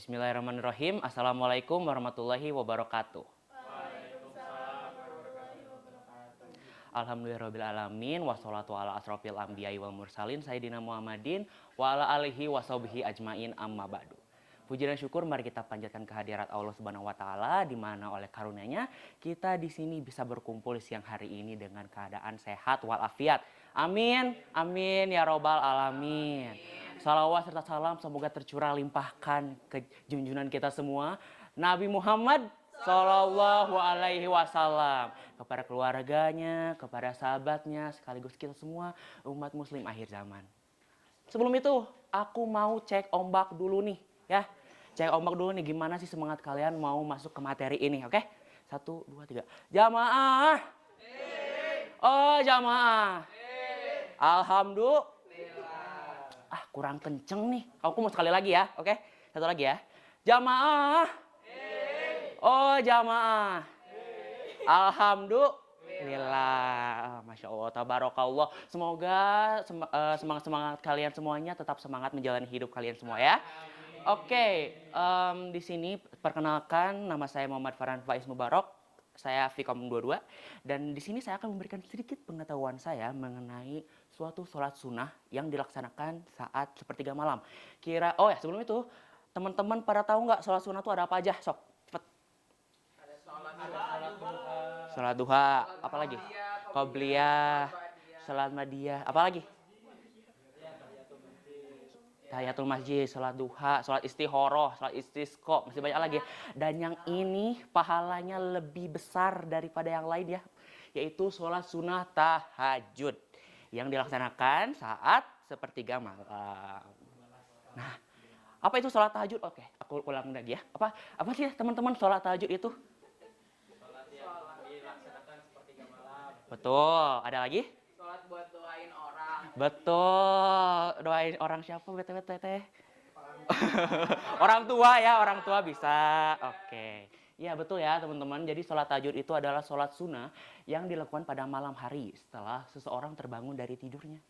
Bismillahirrahmanirrahim. Assalamualaikum warahmatullahi wabarakatuh. Waalaikumsalam warahmatullahi wabarakatuh. Alhamdulillahirrahmanirrahim. Wassalatu ala asrofil anbiya'i wal mursalin Sayyidina Muhammadin wa ala alihi wa sahbihi ajmain amma ba'du. Puji dan syukur mari kita panjatkan kehadirat Allah Subhanahu wa taala di mana oleh karunia-Nya kita di sini bisa berkumpul siang hari ini dengan keadaan sehat walafiat. Amin. Amin ya robbal alamin. Salawat serta salam semoga tercurah limpahkan ke junjungan kita semua Nabi Muhammad Sallallahu alaihi wasallam, kepada keluarganya, kepada sahabatnya, sekaligus kita semua umat muslim akhir zaman. Sebelum itu, aku mau cek ombak dulu nih, ya. Cek ombak dulu nih, gimana sih semangat kalian mau masuk ke materi ini, oke? 1, 2, 3. Jamaah. Oh, jamaah. Alhamdulillah. Kurang kenceng nih. Aku mau sekali lagi ya, oke? Satu lagi ya. Jamaah. Oh, jamaah. Alhamdulillah. Masya Allah, tabarakallah. Semoga semangat-semangat kalian semuanya tetap semangat menjalani hidup kalian semua ya. Oke, di sini perkenalkan nama saya Muhammad Farhan Faiz Mubarak. Saya Vkom 22 dan di sini saya akan memberikan sedikit pengetahuan saya mengenai suatu sholat sunnah yang dilaksanakan saat sepertiga malam. Sebelum itu teman-teman pada tahu nggak sholat sunnah itu ada apa aja? Sok, cepet. Sholat duha, apalagi? Qobliyah, sholat madiyah, apalagi? Tahiyatul masjid, sholat duha, sholat istihoroh, sholat istisqo, masih banyak lagi. Dan yang ini pahalanya lebih besar daripada yang lain ya, yaitu sholat sunnah tahajud yang dilaksanakan saat sepertiga malam. Nah, apa itu sholat tahajud? Oke, aku ulang lagi ya. Apa sih teman-teman sholat tahajud itu? Sholat yang dilaksanakan sepertiga malam. Betul, ada lagi? Sholat buat doain orang. Betul, doain orang siapa teh? Orang tua ya, orang tua bisa. Oke. Ya betul ya teman-teman. Jadi sholat tahajud itu adalah sholat sunnah yang dilakukan pada malam hari setelah seseorang terbangun dari tidurnya.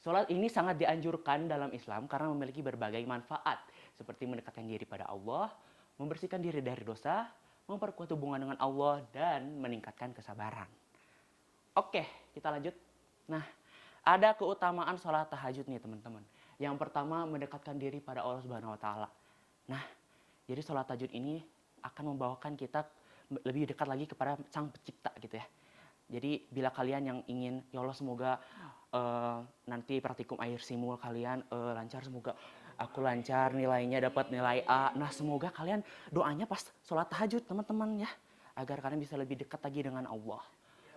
Sholat ini sangat dianjurkan dalam Islam karena memiliki berbagai manfaat seperti mendekatkan diri pada Allah, membersihkan diri dari dosa, memperkuat hubungan dengan Allah, dan meningkatkan kesabaran. Oke, kita lanjut. Nah, ada keutamaan sholat tahajud nih teman-teman. Yang pertama, mendekatkan diri pada Allah Subhanahu wa taala. Nah, jadi sholat tahajud ini akan membawakan kita lebih dekat lagi kepada Sang Pencipta gitu ya. Jadi bila kalian yang ingin, ya Allah semoga nanti praktikum akhir simul kalian lancar, semoga aku lancar nilainya dapat nilai A. Nah, semoga kalian doanya pas sholat tahajud teman-teman ya, agar kalian bisa lebih dekat lagi dengan Allah.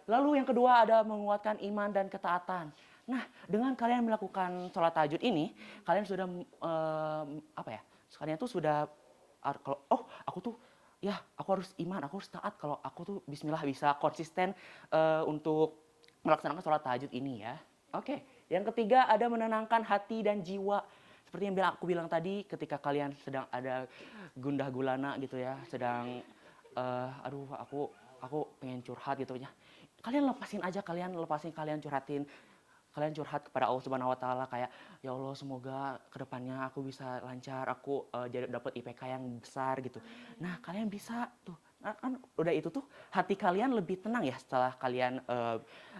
Lalu yang kedua ada menguatkan iman dan ketaatan. Nah, dengan kalian melakukan sholat tahajud ini, kalian sudah Kalian tuh sudah aku harus iman, aku harus taat kalau aku tuh Bismillah bisa konsisten untuk melaksanakan sholat tahajud ini ya. Oke, yang ketiga ada menenangkan hati dan jiwa. Seperti yang aku bilang tadi, ketika kalian sedang ada gundah gulana gitu ya, sedang aku pengen curhat gitu ya. Kalian curhat kepada Allah Subhanahu wa taala kayak, ya Allah semoga kedepannya aku bisa lancar, aku dapat IPK yang besar gitu. Nah, kalian bisa tuh. Nah, kan udah itu tuh hati kalian lebih tenang ya setelah kalian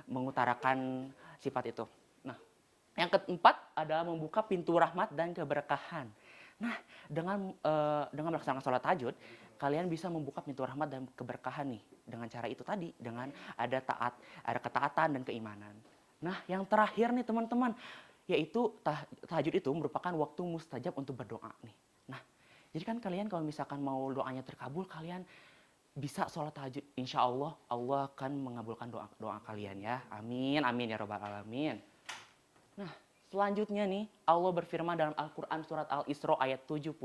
mengutarakan sifat itu. Nah, yang keempat adalah membuka pintu rahmat dan keberkahan. Nah, dengan melaksanakan sholat tahajud, kalian bisa membuka pintu rahmat dan keberkahan nih dengan cara itu tadi, dengan ada ketaatan dan keimanan. Nah, yang terakhir nih teman-teman, yaitu tahajud itu merupakan waktu mustajab untuk berdoa nih. Nah, jadi kan kalian kalau misalkan mau doanya terkabul, kalian bisa sholat tahajud. Insya Allah, Allah akan mengabulkan doa kalian ya. Amin, amin ya robbal alamin. Nah, selanjutnya nih, Allah berfirman dalam Al-Quran surat Al-Isra ayat 79.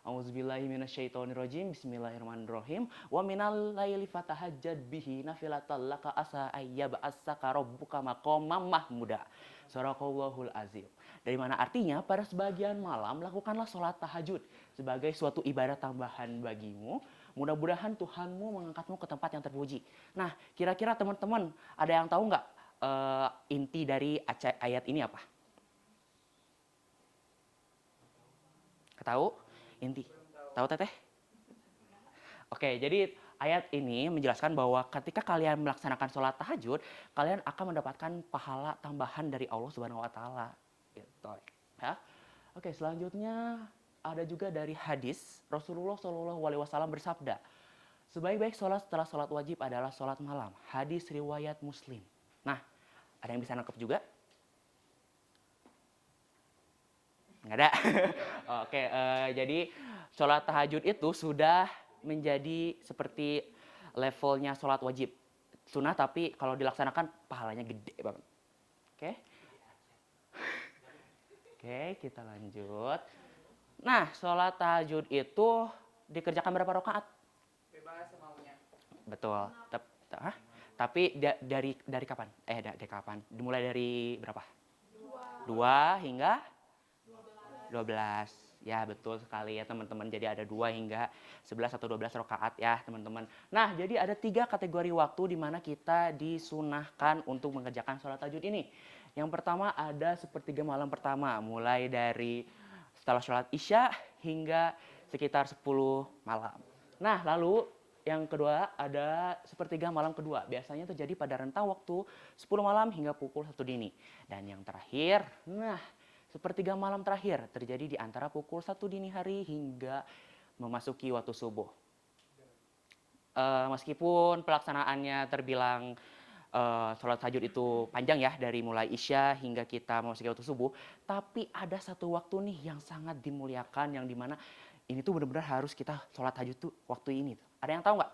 A'udzubillahi minasyaitonirrajim. Bismillahirrahmanirrahim. Wa minal laili fatahajjad bihi nafilatan laka asa ayyab'atsaka rabbuka maqamam mahmuda. Shadaqallahul azim. Dari mana artinya pada sebagian malam lakukanlah sholat tahajud sebagai suatu ibadah tambahan bagimu. Mudah-mudahan Tuhanmu mengangkatmu ke tempat yang terpuji. Nah, kira-kira teman-teman ada yang tahu nggak inti dari ayat ini apa? Tahu? inti. Tahu Teteh? Oke, jadi ayat ini menjelaskan bahwa ketika kalian melaksanakan sholat tahajud, kalian akan mendapatkan pahala tambahan dari Allah Subhanahu wa taala. Gitu. Ya. Oke, selanjutnya ada juga dari hadis Rasulullah Shallallahu alaihi wasallam bersabda, sebaik-baik sholat setelah sholat wajib adalah sholat malam. Hadis riwayat Muslim. Nah, ada yang bisa nangkep juga? Nggak ada. Oke, jadi sholat tahajud itu sudah menjadi seperti levelnya sholat wajib. Sunnah tapi kalau dilaksanakan pahalanya gede banget. Oke. Oke, kita lanjut. Nah, sholat tahajud itu dikerjakan berapa rakaat? Bebas semaunya. Betul. Tapi dari kapan? Dari kapan? Dimulai dari berapa? 2 hingga 12. Ya, betul sekali ya teman-teman. Jadi ada 2 hingga 11 atau 12 rakaat ya teman-teman. Nah, jadi ada 3 kategori waktu di mana kita disunahkan untuk mengerjakan sholat tahajud ini. Yang pertama ada sepertiga malam pertama, mulai dari setelah sholat isya hingga sekitar 10 malam. Nah, lalu yang kedua ada sepertiga malam kedua. Biasanya terjadi pada rentang waktu 10 malam hingga pukul 1 dini. Dan yang terakhir, sepertiga malam terakhir terjadi di antara pukul 1 dini hari hingga memasuki waktu subuh. Meskipun pelaksanaannya terbilang sholat tahajud itu panjang ya, dari mulai isya hingga kita memasuki waktu subuh, tapi ada satu waktu nih yang sangat dimuliakan, yang dimana ini tuh benar-benar harus kita sholat tahajud tuh waktu ini. Ada yang tahu nggak?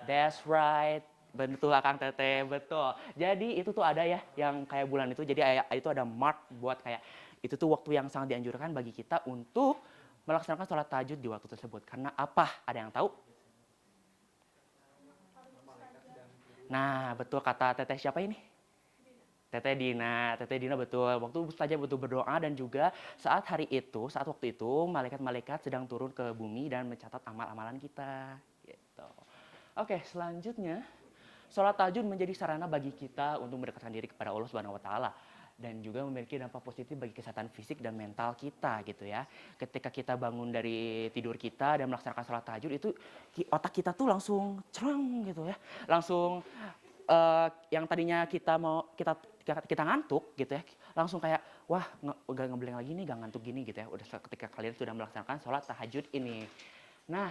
That's right. Betul Kang Tete, betul. Jadi itu tuh ada ya yang kayak bulan itu. Jadi itu ada mark buat kayak itu tuh waktu yang sangat dianjurkan bagi kita untuk melaksanakan sholat tahajud di waktu tersebut. Karena apa? Ada yang tahu? Nah, betul kata Teteh siapa ini? Teteh Dina. Teteh Dina betul. Waktu Ustazah butuh berdoa dan juga saat waktu itu malaikat-malaikat sedang turun ke bumi dan mencatat amal-amalan kita. Gitu. Oke, selanjutnya sholat tahajud menjadi sarana bagi kita untuk mendekatkan diri kepada Allah Subhanahu wa taala dan juga memiliki dampak positif bagi kesehatan fisik dan mental kita gitu ya. Ketika kita bangun dari tidur kita dan melaksanakan sholat tahajud itu otak kita tuh langsung cereng gitu ya. Langsung yang tadinya kita ngantuk gitu ya, langsung kayak wah nggak ngeblank lagi nih, nggak ngantuk gini gitu ya. Udah ketika kalian sudah melaksanakan sholat tahajud ini. Nah,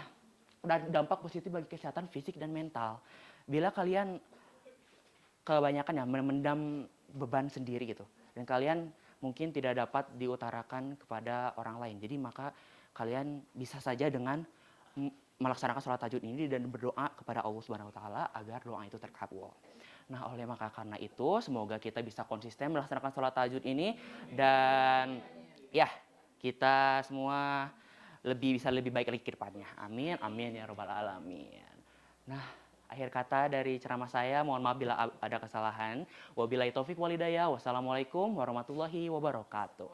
dampak positif bagi kesehatan fisik dan mental. Bila kalian kebanyakan ya memendam beban sendiri gitu, dan kalian mungkin tidak dapat diutarakan kepada orang lain. Jadi maka kalian bisa saja dengan melaksanakan sholat tahajud ini dan berdoa kepada Allah Subhanahu wa taala agar doa itu terkabul. Nah, oleh maka karena itu semoga kita bisa konsisten melaksanakan sholat tahajud ini dan ya kita semua bisa lebih baik lagi ke depannya. Amin, amin ya robbal alamin. Nah, akhir kata dari ceramah saya, mohon maaf bila ada kesalahan. Wabillahi taufik walhidayah. Wassalamualaikum warahmatullahi wabarakatuh.